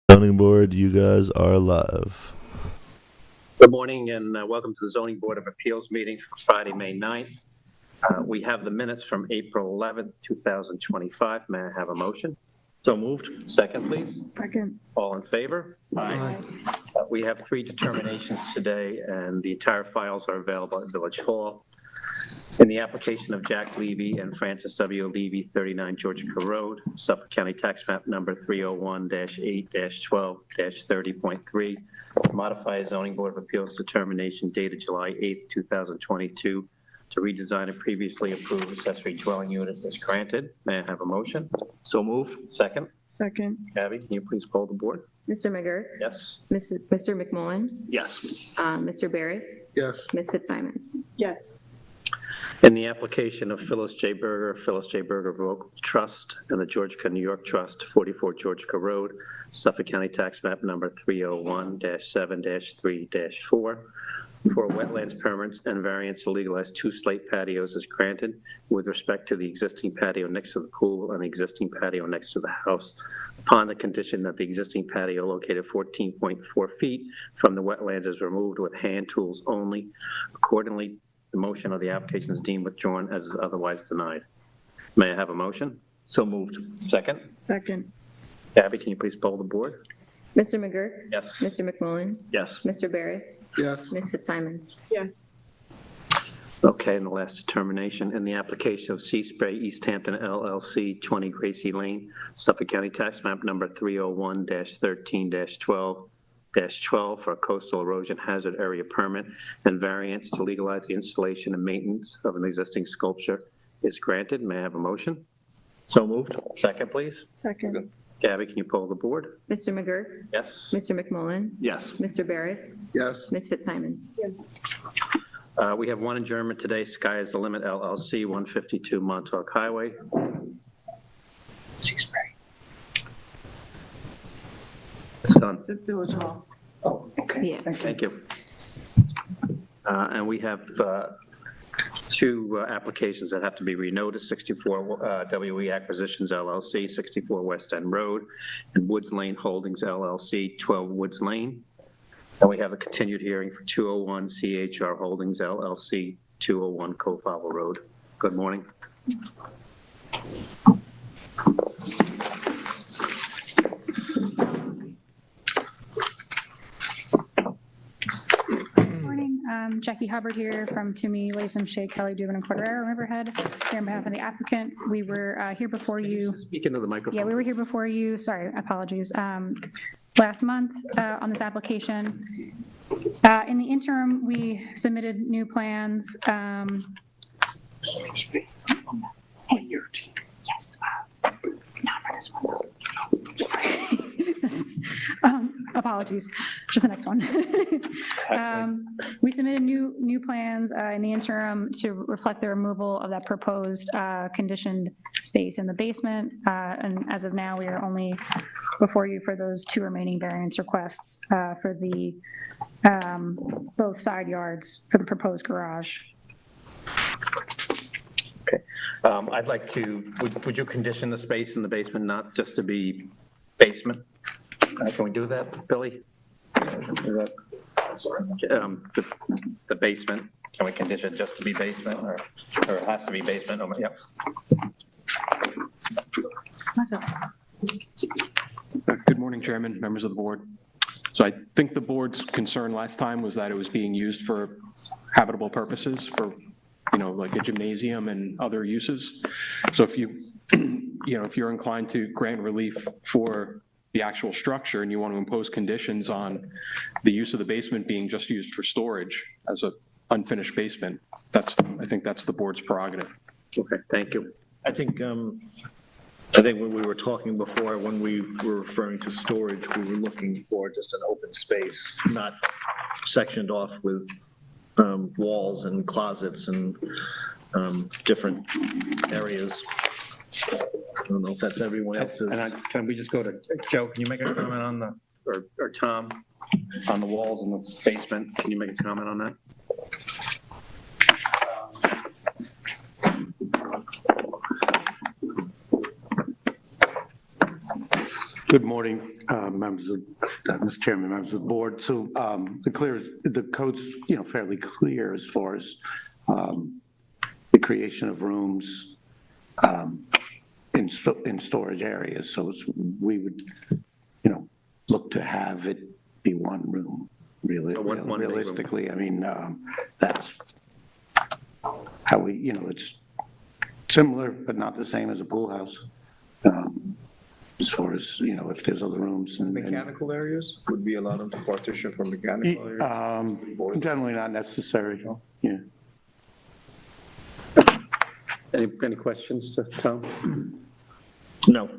Zoning board, you guys are live. Good morning and welcome to the Zoning Board of Appeals meeting for Friday, May 9th. We have the minutes from April 11th, 2025. May I have a motion? So moved. Second, please. Second. All in favor? Aye. We have 3 determinations today, and the entire files are available at Village Hall. In the application of Jack Levy and Francis W. Levy, 39 Georgica Road, Suffolk County Tax Map Number 301-8-12-30.3, modify a Zoning Board of Appeals determination dated July 8th, 2022, to redesign a previously approved accessory dwelling unit is granted. May I have a motion? So moved. Second. Second. Abby, can you please poll the board? Mr. McGurk? Yes. Mr. McMullen? Yes. Mr. Barris? Yes. Ms. Fitzsimons? Yes. In the application of Phyllis J. Berger Vocal Trust, and the Georgica, New York Trust, 44 Georgica Road, Suffolk County Tax Map Number 301-7-3-4, for wetlands permits and variance to legalize 2 slate patios is granted with respect to the existing patio next to the pool and the existing patio next to the house, upon the condition that the existing patio located 14.4 feet from the wetlands is removed with hand tools only. Accordingly, the motion of the application is deemed withdrawn as is otherwise denied. May I have a motion? So moved. Second. Second. Abby, can you please poll the board? Mr. McGurk? Yes. Mr. McMullen? Yes. Mr. Barris? Yes. Ms. Fitzsimons? Yes. Okay, and the last determination, in the application of Sea Spray East Hampton LLC, 20 Gracie Lane, Suffolk County Tax Map Number 301-13-12, for a coastal erosion hazard area permit and variance to legalize the installation and maintenance of an existing sculpture is granted. May I have a motion? So moved. Second, please. Second. Gabby, can you poll the board? Mr. McGurk? Yes. Mr. McMullen? Yes. Mr. Barris? Yes. Ms. Fitzsimons? Yes. We have one adjournment today, Sky is the Limit LLC, 152 Montauk Highway. Sea spray. It's done. The Village Hall. Oh, okay. Yeah. Thank you. And we have 2 applications that have to be renoticed, 64 WE Acquisitions LLC, 64 West End Road, and Woods Lane Holdings LLC, 12 Woods Lane. And we have a continued hearing for 201 CHR Holdings LLC, 201 Cofowler Road. Good morning. Jackie Hubbard here from Toomey, Latham, Shea, Kelly, Dubin, and Cordero Riverhead. Here on behalf of the applicant, we were here before you. Speak into the microphone. Yeah, we were here before you. Sorry, apologies. Last month on this application. In the interim, we submitted new plans. On your team. Yes, not for this one. Apologies, just the next one. We submitted new plans in the interim to reflect the removal of that proposed conditioned space in the basement. And as of now, we are only before you for those 2 remaining variance requests for the both side yards for the proposed garage. Okay. I'd like to, would you condition the space in the basement not just to be basement? Can we do that, Billy? The basement, can we condition it just to be basement or it has to be basement? Oh, yep. That's okay. Good morning, Chairman, members of the board. So I think the board's concern last time was that it was being used for habitable purposes for, like a gymnasium and other uses. So if if you're inclined to grant relief for the actual structure and you want to impose conditions on the use of the basement being just used for storage as a unfinished basement, I think that's the board's prerogative. Okay, thank you. I think when we were talking before, when we were referring to storage, we were looking for just an open space, not sectioned off with walls and closets and different areas. I don't know if that's everyone else's. And can we just go to Joe? Can you make a comment on the, or Tom, on the walls in the basement? Can you make a comment on that? Good morning. members of, Mr. Chairman, members of the board. So the code's, fairly clear as far as the creation of rooms in storage areas. So we would, look to have it be one room, really, So one big room. realistically. I mean, that's how we, it's similar, but not the same as a pool house. As far as, if there's other rooms. Mechanical areas, would we allow them to partition for mechanical areas? Generally not necessary, yeah. Any questions to Tom? No.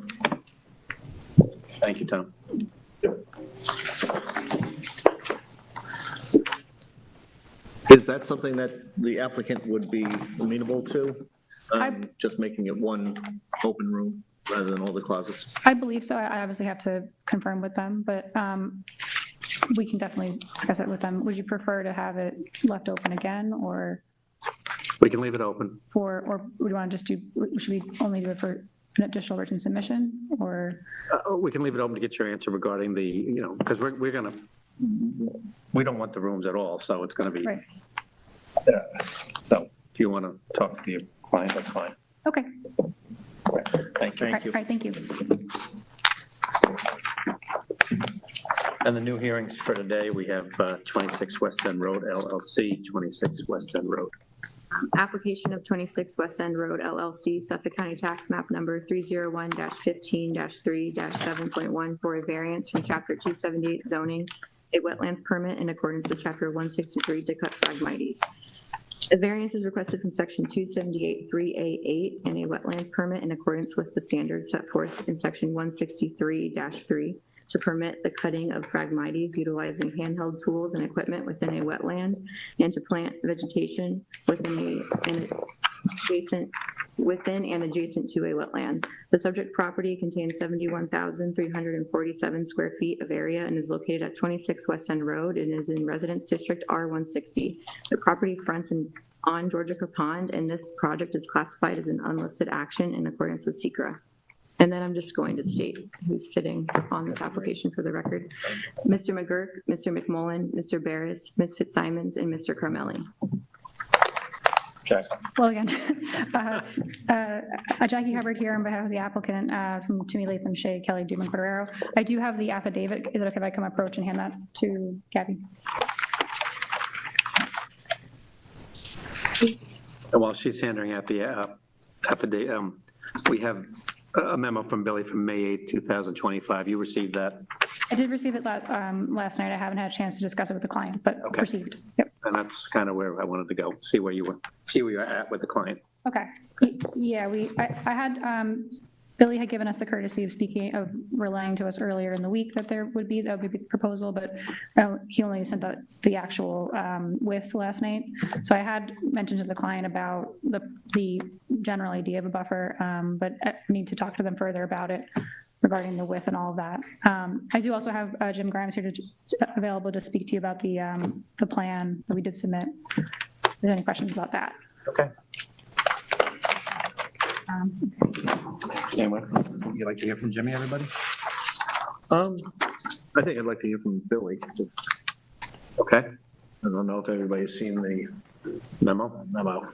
Thank you, Tom. Is that something that the applicant would be amenable to? I- Just making it one open room rather than all the closets? I believe so. I obviously have to confirm with them, but we can definitely discuss it with them. Would you prefer to have it left open again, or We can leave it open. or would you want to just do, should we only do it for an additional written submission, or? We can leave it open to get your answer regarding the, because we're going to, we don't want the rooms at all, so it's going to be. Right. So if you want to talk to your client, that's fine. Okay. Thank you. All right, thank you. And the new hearings for today, we have 26 West End Road LLC, 26 West End Road. Application of 26 West End Road LLC, Suffolk County Tax Map Number 301-15-3-7.1 for a variance from Chapter 278 zoning, a wetlands permit in accordance with Chapter 163 to cut phragmites. A variance is requested from Section 278 3A8 and a wetlands permit in accordance with the standards set forth in Section 163-3 to permit the cutting of phragmites utilizing handheld tools and equipment within a wetland and to plant vegetation within and adjacent to a wetland. The subject property contains 71,347 square feet of area and is located at 26 West End Road and is in Residence District R160. The property fronts on Georgia Pond, and this project is classified as an unlisted action in accordance with SECRA. And then I'm just going to state who's sitting on this application for the record. Mr. McGurk, Mr. McMullen, Mr. Barris, Ms. Fitzsimons, and Mr. Carmelli. Jack. Well, again, Jackie Hubbard here on behalf of the applicant from Toomey Latham Shea Kelly Duman Cordero. I do have the affidavit. Is it okay if I come approach and hand that to Gabby? And while she's handing out the affidavit, we have a memo from Billy from May 8th, 2025. You received that? I did receive it last night. I haven't had a chance to discuss it with the client, but Okay. received. Yep. And that's kind of where I wanted to go, see where you're at with the client. Okay. Yeah, I had, Billy had given us the courtesy of relaying to us earlier in the week that that would be a proposal, but he only sent out the actual width last night. So I had mentioned to the client about the general idea of a buffer, but I need to talk to them further about it regarding the width and all of that. I do also have Jim Grimes here available to speak to you about the plan that we did submit. If there's any questions about that. Okay. Anyway, You'd like to hear from Jimmy, everybody? I think I'd like to hear from Billy. okay, I don't know if everybody's seen the memo? memo.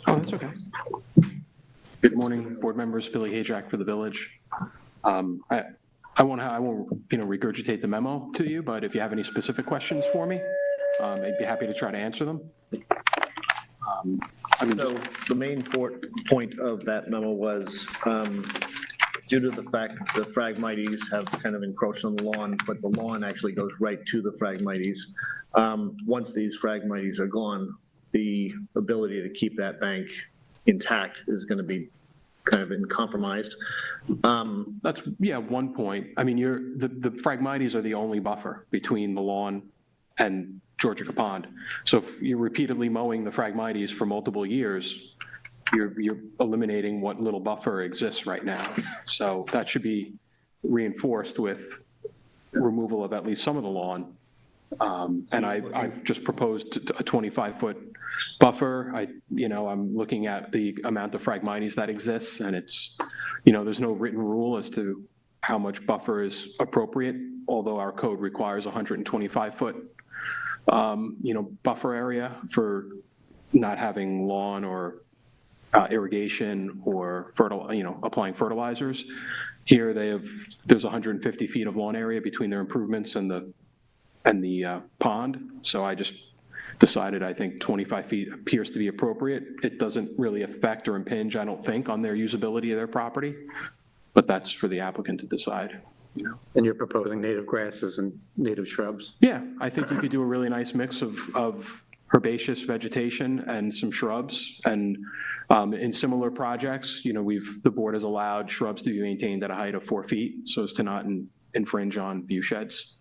Oh, that's okay. Good morning, board members. Billy Hajack for the village. I won't regurgitate the memo to you, but if you have any specific questions for me, I'd be happy to try to answer them. So the main point of that memo was due to the fact the phragmites have kind of encroached on the lawn, but the lawn actually goes right to the phragmites. Once these phragmites are gone, the ability to keep that bank intact is going to be kind of compromised. That's, yeah, one point. I mean, the phragmites are the only buffer between the lawn and Georgia Pond. So if you're repeatedly mowing the phragmites for multiple years, you're eliminating what little buffer exists right now. So that should be reinforced with removal of at least some of the lawn And I've just proposed a 25-foot buffer. I'm looking at the amount of Phragmites that exists, and it's, there's no written rule as to how much buffer is appropriate, although our code requires 125-foot, buffer area for not having lawn or irrigation or applying fertilizers. Here there's 150 feet of lawn area between their improvements and the pond. So I just decided I think 25 feet appears to be appropriate. It doesn't really affect or impinge, I don't think, on their usability of their property, but that's for the applicant to decide. And you're proposing native grasses and native shrubs? Yeah, I think you could do a really nice mix of herbaceous vegetation and some shrubs. And in similar projects, the board has allowed shrubs to be maintained at a height of 4 feet so as to not infringe on view sheds.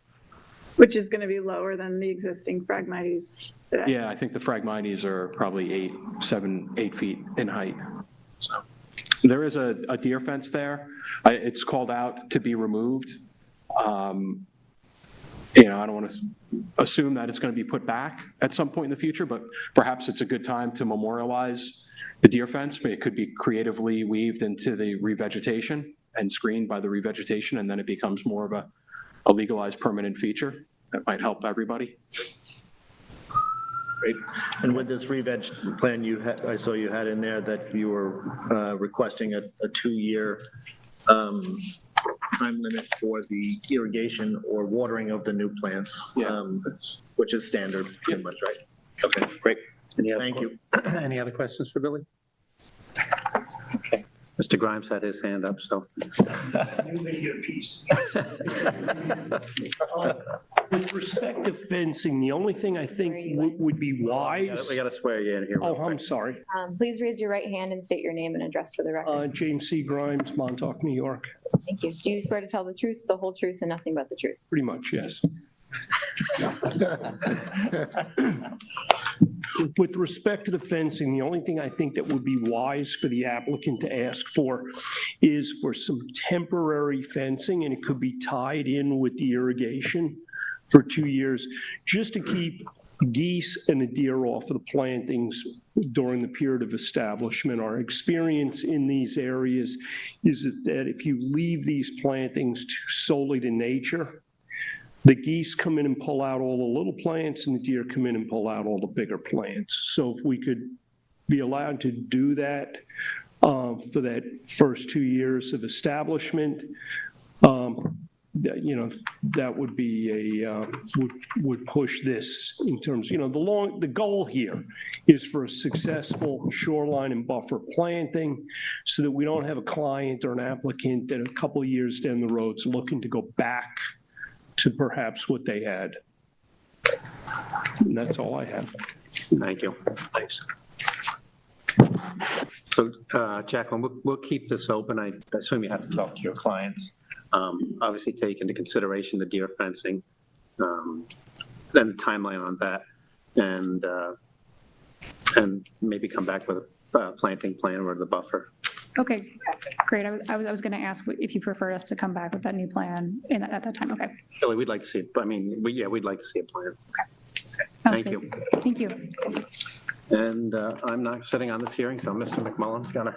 Which is going to be lower than the existing Phragmites today. Yeah, I think the Phragmites are probably 8 feet in height. So there is a deer fence there. It's called out to be removed. I don't want to assume that it's going to be put back at some point in the future, but perhaps it's a good time to memorialize the deer fence. It could be creatively weaved into the revegetation and screened by the revegetation, and then it becomes more of a legalized permanent feature that might help everybody. Great. And with this re-veg plan, I saw you had in there that you were requesting a 2-year time limit for the irrigation or watering of the new plants, which is standard, pretty much, right? Okay, great. Thank you. Any other questions for Billy? Okay. Mr. Grimes had his hand up, so. Your piece. With respect to fencing, the only thing I think would be wise. We got to swear you in here. Oh, I'm sorry. Please raise your right hand and state your name and address for the record. James C. Grimes, Montauk, New York. Thank you. Do you swear to tell the truth, the whole truth, and nothing but the truth? Pretty much, yes. With respect to the fencing, the only thing I think that would be wise for the applicant to ask for is for some temporary fencing, and it could be tied in with the irrigation for 2 years, just to keep geese and the deer off of the plantings during the period of establishment. Our experience in these areas is that if you leave these plantings solely to nature, the geese come in and pull out all the little plants, and the deer come in and pull out all the bigger plants. So if we could be allowed to do that for that first 2 years of establishment, that would be would push this in terms, the goal here is for a successful shoreline and buffer planting so that we don't have a client or an applicant that a couple of years down the road is looking to go back to perhaps what they had. And that's all I have. Thank you. Thanks. So, Jacqueline, we'll keep this open. I assume you have to talk to your clients. Obviously, take into consideration the deer fencing, then the timeline on that, and maybe come back with a planting plan or the buffer. Okay, great. I was going to ask if you prefer us to come back with that new plan at that time. Okay. Billy, we'd like to see it. I mean, we'd like to see a plan. Okay. Sounds Thank good. you. Thank you. And I'm not sitting on this hearing, so Mr. McMullen's gonna.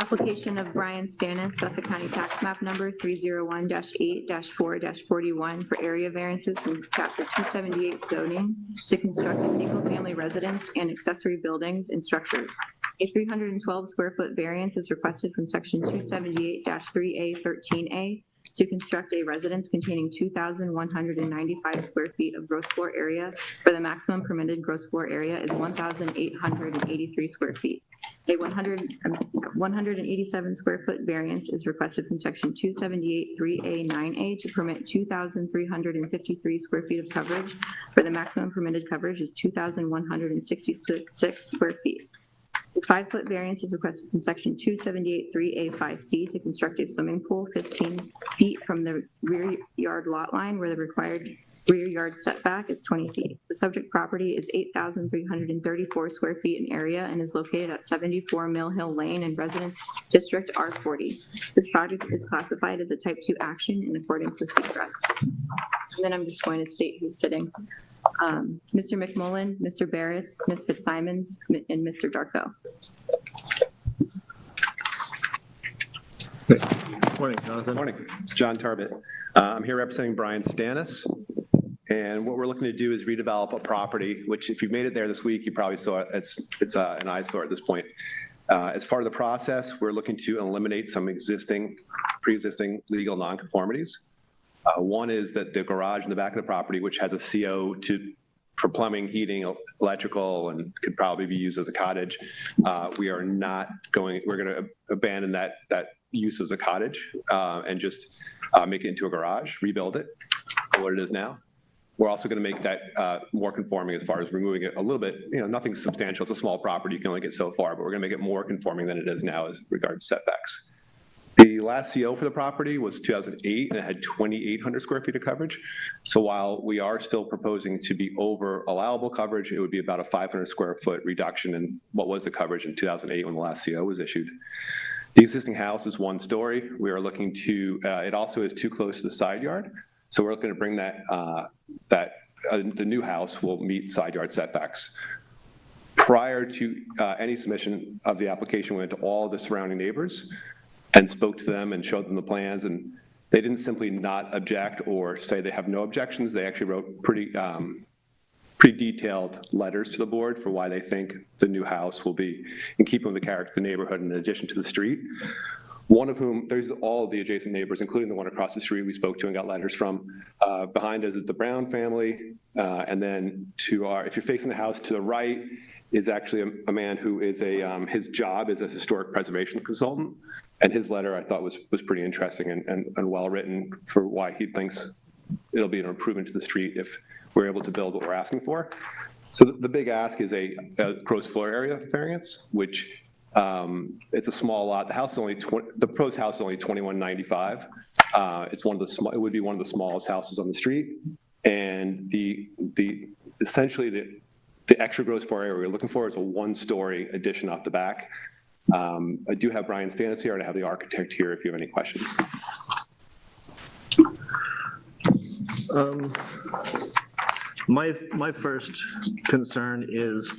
Application of Brian Stannis, Suffolk County Tax Map Number 301-8-4-41 for area variances from Chapter 278 zoning to construct a single-family residence and accessory buildings and structures. A 312 square foot variance is requested from Section 278-3A13A to construct a residence containing 2,195 square feet of gross floor area, where the maximum permitted gross floor area is 1,883 square feet. A 187 square foot variance is requested from Section 278-3A9A to permit 2,353 square feet of coverage, where the maximum permitted coverage is 2,166 square feet. A 5-foot variance is requested from Section 278-3A5C to construct a swimming pool 15 feet from the rear yard lot line, where the required rear yard setback is 20 feet. The subject property is 8,334 square feet in area and is located at 74 Mill Hill Lane in Residence District R40. This project is classified as a Type 2 action in accordance with SECRET. And then I'm just going to state who's sitting. Mr. McMullen, Mr. Barris, Ms. Fitzsimons, and Mr. Darko. Morning, Jonathan. Morning, John Tarbett. I'm here representing Brian Stannis, and what we're looking to do is redevelop a property, which if you made it there this week, you probably saw it. It's an eyesore at this point. As part of the process, we're looking to eliminate some pre-existing legal nonconformities. One is that the garage in the back of the property, which has a CO for plumbing, heating, electrical, and could probably be used as a cottage, we're going to abandon that use as a cottage and just make it into a garage, rebuild it for what it is now. We're also going to make that more conforming as far as removing it a little bit, nothing substantial. It's a small property. You can only get so far, but we're going to make it more conforming than it is now as regards setbacks. The last CO for the property was 2008, and it had 2,800 square feet of coverage. So while we are still proposing to be over allowable coverage, it would be about a 500 square foot reduction in what was the coverage in 2008 when the last CO was issued. The existing house is 1 story. We are looking to, it also is too close to the side yard. So we're looking to bring the new house will meet side yard setbacks. Prior to any submission of the application, we went to all the surrounding neighbors and spoke to them and showed them the plans, and they didn't simply not object or say they have no objections. They actually wrote pretty detailed letters to the board for why they think the new house will be in keeping with the character of the neighborhood in addition to the street. One of whom, there's all of the adjacent neighbors, including the one across the street we spoke to and got letters from. Behind us is the Brown family, and then if you're facing the house to the right is actually a man who is his job is a historic preservation consultant, and his letter I thought was pretty interesting and well written for why he thinks it'll be an improvement to the street if we're able to build what we're asking for. So the big ask is a gross floor area variance, which it's a small lot. The house is the proposed house is only 2195. It would be one of the smallest houses on the street, and essentially the extra gross floor area we're looking for is a 1-story addition off the back. I do have Brian Stannis here, and I have the architect here if you have any questions. My first concern is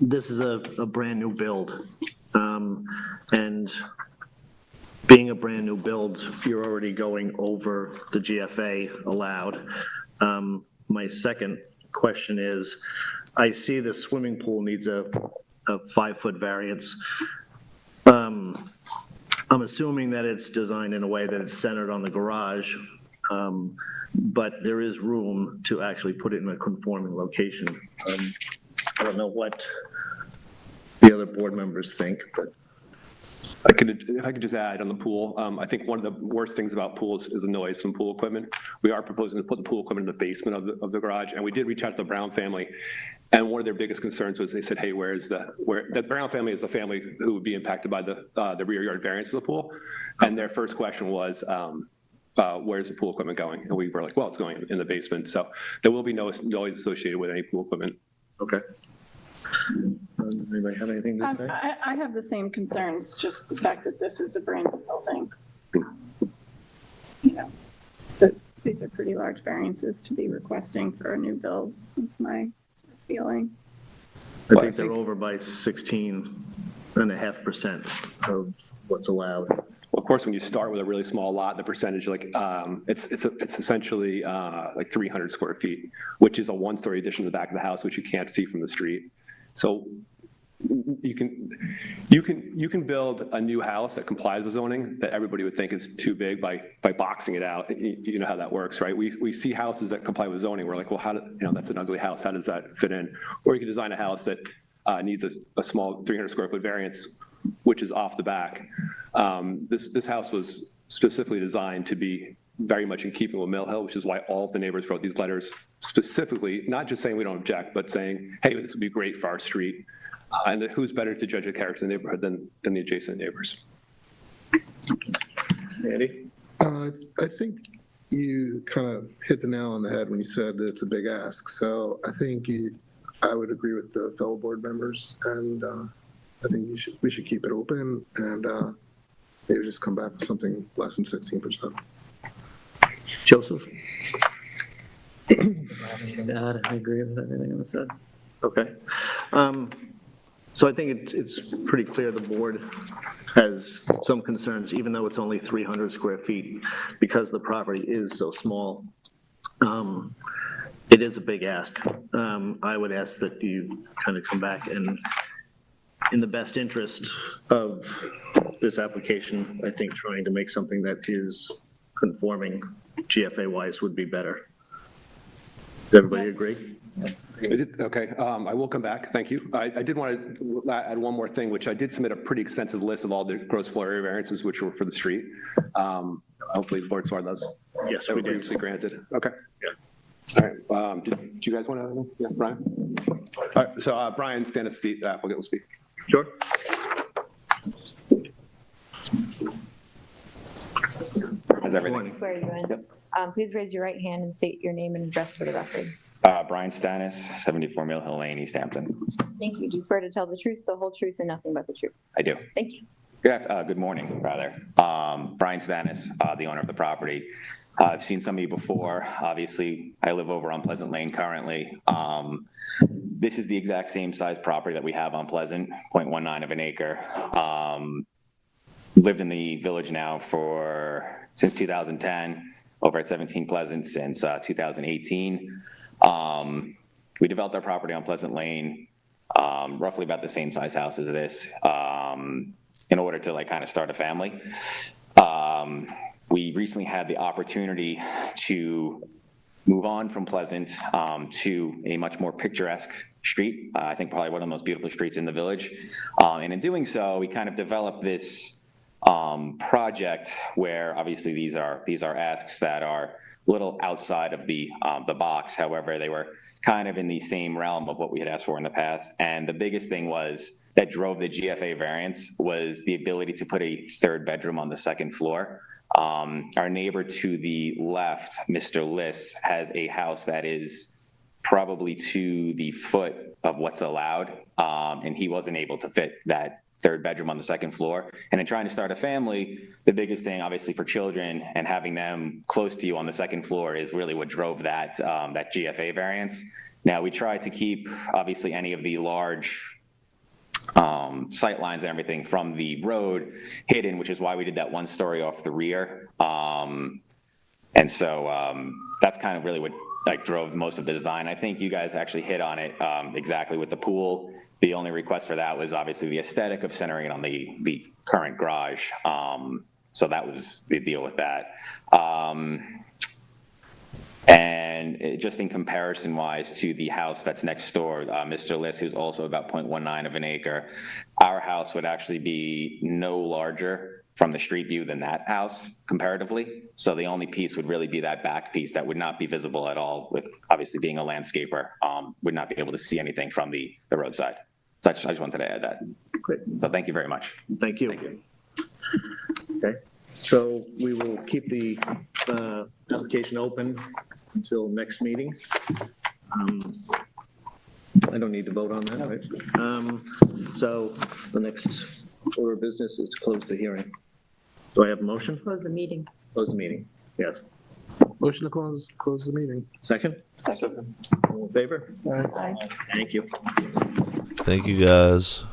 this is a brand new build. And being a brand new build, you're already going over the GFA allowed. My second question is, I see the swimming pool needs a 5-foot variance. I'm assuming that it's designed in a way that it's centered on the garage, but there is room to actually put it in a conforming location. I don't know what the other board members think, but. If I could just add on the pool, I think one of the worst things about pools is the noise from pool equipment. We are proposing to put the pool equipment in the basement of the garage, and we did reach out to the Brown family, and one of their biggest concerns was they said, hey, the Brown family is a family who would be impacted by the rear yard variance of the pool, and their first question was, where's the pool equipment going? And we were like, well, it's going in the basement, so there will be no noise associated with any pool equipment. Okay. Anybody have anything to say? I have the same concerns, just the fact that this is a brand new building. These are pretty large variances to be requesting for a new build. That's my sort of feeling. I think they're over by 16.5% of what's allowed. Well, of course, when you start with a really small lot, the percentage, it's essentially like 300 square feet, which is a 1-story addition to the back of the house, which you can't see from the street. So you can build a new house that complies with zoning that everybody would think is too big by boxing it out. You know how that works, right? We see houses that comply with zoning. We're like, well, that's an ugly house. How does that fit in? Or you can design a house that needs a small 300 square foot variance, which is off the back. This house was specifically designed to be very much in keeping with Mill Hill, which is why all of the neighbors wrote these letters specifically, not just saying we don't object, but saying, hey, this would be great for our street. And who's better to judge the character of the neighborhood than the adjacent neighbors? Andy? I think you kind of hit the nail on the head when you said that it's a big ask. So I think I would agree with the fellow board members, and I think we should keep it open and maybe just come back with something less than 16%. Joseph? I agree with everything that was said. Okay. So I think it's pretty clear the board has some concerns, even though it's only 300 square feet, because the property is so small. It is a big ask. I would ask that you kind of come back and, in the best interest of this application, I think trying to make something that is conforming GFA-wise would be better. Does everybody agree? Okay, I will come back, thank you. I did want to add one more thing, which I did submit a pretty extensive list of all the gross floor area variances, which were for the street. Hopefully the board saw those. Yes, That we were did. previously granted. Okay. Yeah. All right, did you guys want to, yeah, Brian? All right, so Brian Stannis, the applicant, will speak. Sure. How's everything? Swear you in. Please raise your right hand and state your name and address for the record. Brian Stannis, 74 Mill Hill Lane, East Hampton. Thank you. Do you swear to tell the truth, the whole truth, and nothing but the truth? I do. Thank you. Good morning, rather. Brian Stannis, the owner of the property. I've seen some of you before. Obviously, I live over on Pleasant Lane currently. This is the exact same size property that we have on Pleasant, 0.19 of an acre. Lived in the village now since 2010, over at 17 Pleasant since 2018. We developed our property on Pleasant Lane, roughly about the same size house as this, in order to kind of start a family. We recently had the opportunity to move on from Pleasant to a much more picturesque street. I think probably one of the most beautiful streets in the village. And in doing so, we kind of developed this project where obviously these are asks that are a little outside of the box. However, they were kind of in the same realm of what we had asked for in the past. And the biggest thing that drove the GFA variance was the ability to put a third bedroom on the second floor. Our neighbor to the left, Mr. Liss, has a house that is probably to the foot of what's allowed, and he wasn't able to fit that third bedroom on the second floor. And in trying to start a family, the biggest thing, obviously, for children and having them close to you on the second floor is really what drove that GFA variance. Now, we tried to keep, obviously, any of the large sight lines and everything from the road hidden, which is why we did that one story off the rear. And so that's kind of really what drove most of the design. I think you guys actually hit on it exactly with the pool. The only request for that was obviously the aesthetic of centering it on the current garage. So that was the deal with that. And just in comparison wise to the house that's next door, Mr. Liss, who's also about 0.19 of an acre, our house would actually be no larger from the street view than that house comparatively. So the only piece would really be that back piece that would not be visible at all, with obviously being a landscaper, would not be able to see anything from the roadside. So I just wanted to add that. Great. So thank you very much. Thank you. Thank you. Okay, so we will keep the application open until next meeting. I don't need to vote on that, right? So the next order of business is to close the hearing. Do I have a motion? Close the meeting. Close the meeting, yes. Motion to close the meeting. Second? Second. All in favor? Aye. Thank you. Thank you, guys.